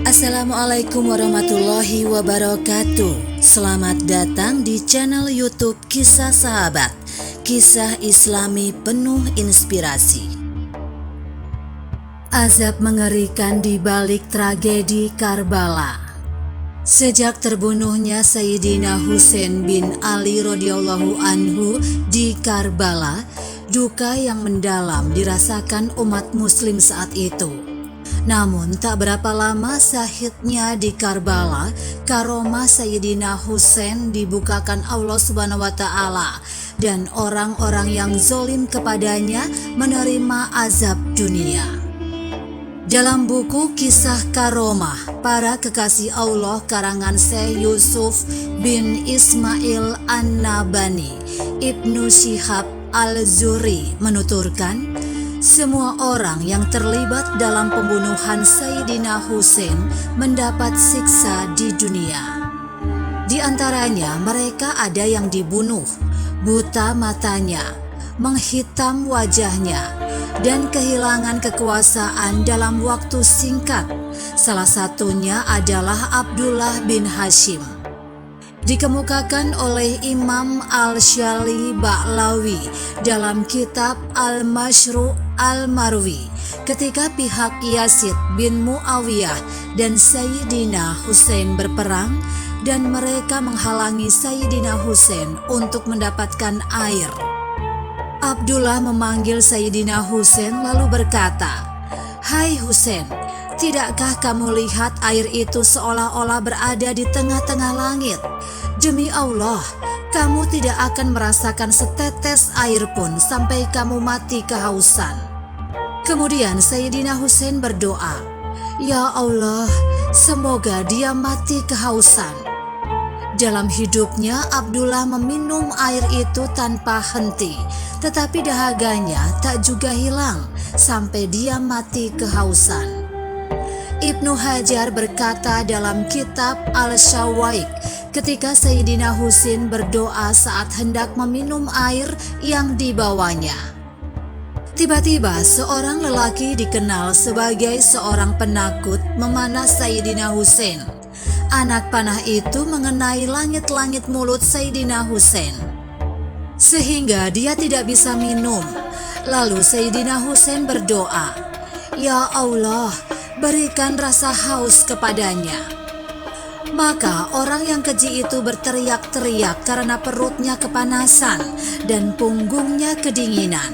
Assalamualaikum warahmatullahi wabarakatuh. Selamat datang di channel YouTube Kisah Sahabat, kisah Islami penuh inspirasi. Azab mengerikan di balik tragedi Karbala. Sejak terbunuhnya Sayyidina Husain bin Ali radhiyallahu anhu di Karbala, duka yang mendalam dirasakan umat muslim saat itu. Namun tak berapa lama syahidnya di Karbala, karomah Sayyidina Husain dibukakan Allah Subhanahu wa Ta'ala, dan orang-orang yang zolim kepadanya menerima azab dunia. Dalam buku Kisah Karomah Para Kekasih Allah karangan Syekh Yusuf bin Ismail An-Nabhani, Ibnu Syihab Al-Zuhri menuturkan, semua orang yang terlibat dalam pembunuhan Sayyidina Husain mendapat siksa di dunia. Di antaranya mereka ada yang dibunuh, buta matanya, menghitam wajahnya, dan kehilangan kekuasaan dalam waktu singkat. Salah satunya adalah Abdullah bin Hashim. Dikemukakan oleh Imam Al-Syali Ba'lawi dalam kitab Al-Mashru' Al-Marwi, ketika pihak Yazid bin Muawiyah dan Sayyidina Husain berperang dan mereka menghalangi Sayyidina Husain untuk mendapatkan air. Abdullah memanggil Sayyidina Husain lalu berkata, "Hai Husain, tidakkah kamu lihat air itu seolah-olah berada di tengah-tengah langit? Demi Allah, kamu tidak akan merasakan setetes air pun sampai kamu mati kehausan." Kemudian Sayyidina Husain berdoa, "Ya Allah, semoga dia mati kehausan." Dalam hidupnya Abdullah meminum air itu tanpa henti, tetapi dahaganya tak juga hilang sampai dia mati kehausan. Ibnu Hajar berkata dalam kitab Al-Syawaik, ketika Sayyidina Husain berdoa saat hendak meminum air yang dibawanya. Tiba-tiba seorang lelaki dikenal sebagai seorang penakut memanah Sayyidina Husain. Anak panah itu mengenai langit-langit mulut Sayyidina Husain, sehingga dia tidak bisa minum. Lalu Sayyidina Husain berdoa, "Ya Allah, berikan rasa haus kepadanya." Maka orang yang keji itu berteriak-teriak karena perutnya kepanasan dan punggungnya kedinginan.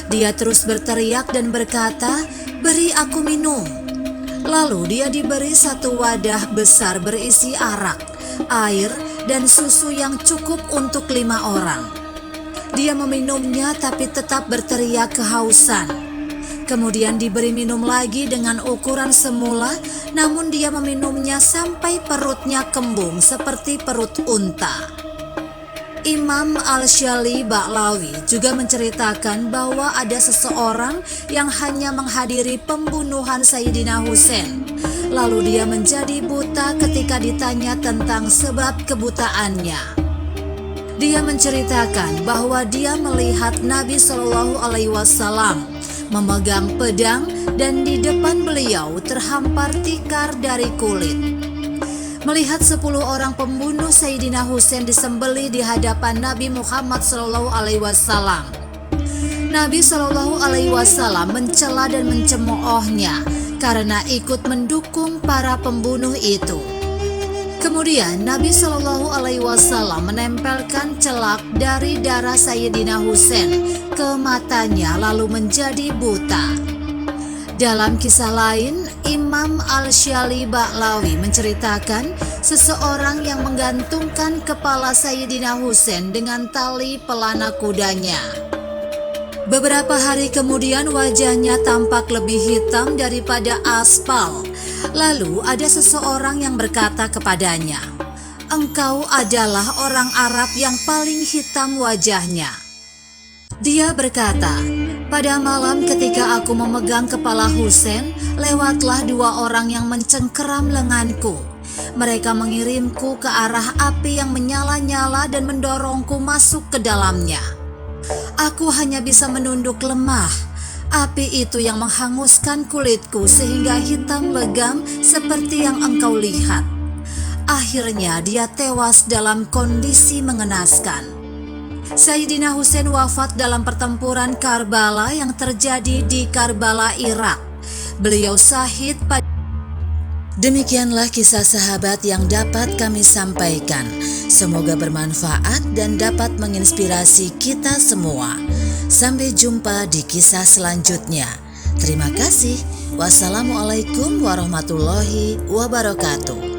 Dia terus berteriak dan berkata, "Beri aku minum." Lalu dia diberi satu wadah besar berisi arak, air, dan susu yang cukup untuk 5 orang. Dia meminumnya tapi tetap berteriak kehausan. Kemudian diberi minum lagi dengan ukuran semula, namun dia meminumnya sampai perutnya kembung seperti perut unta. Imam Al-Syali Ba'lawi juga menceritakan bahwa ada seseorang yang hanya menghadiri pembunuhan Sayyidina Husain. Lalu dia menjadi buta ketika ditanya tentang sebab kebutaannya. Dia menceritakan bahwa dia melihat Nabi Shallallahu Alaihi Wasallam memegang pedang dan di depan beliau terhampar tikar dari kulit. Melihat 10 orang pembunuh Sayyidina Husain disembelih di hadapan Nabi Muhammad SAW. Nabi SAW mencela dan mencemoohnya karena ikut mendukung para pembunuh itu. Kemudian Nabi SAW menempelkan celak dari darah Sayyidina Husain ke matanya lalu menjadi buta. Dalam kisah lain, Imam Al-Syali Ba'lawi menceritakan seseorang yang menggantungkan kepala Sayyidina Husain dengan tali pelana kudanya. Beberapa hari kemudian wajahnya tampak lebih hitam daripada aspal. Lalu ada seseorang yang berkata kepadanya, "Engkau adalah orang Arab yang paling hitam wajahnya." Dia berkata, "Pada malam ketika aku memegang kepala Husain, lewatlah 2 orang yang mencengkeram lenganku. Mereka mengirimku ke arah api yang menyala-nyala dan mendorongku masuk ke dalamnya. Aku hanya bisa menunduk lemah. Api itu yang menghanguskan kulitku sehingga hitam legam seperti yang engkau lihat. Akhirnya dia tewas dalam kondisi mengenaskan. Sayyidina Husain wafat dalam pertempuran Karbala yang terjadi di Karbala, Irak. Beliau syahid pada... Demikianlah kisah sahabat yang dapat kami sampaikan. Semoga bermanfaat dan dapat menginspirasi kita semua. Sampai jumpa di kisah selanjutnya. Terima kasih. Wassalamualaikum warahmatullahi wabarakatuh.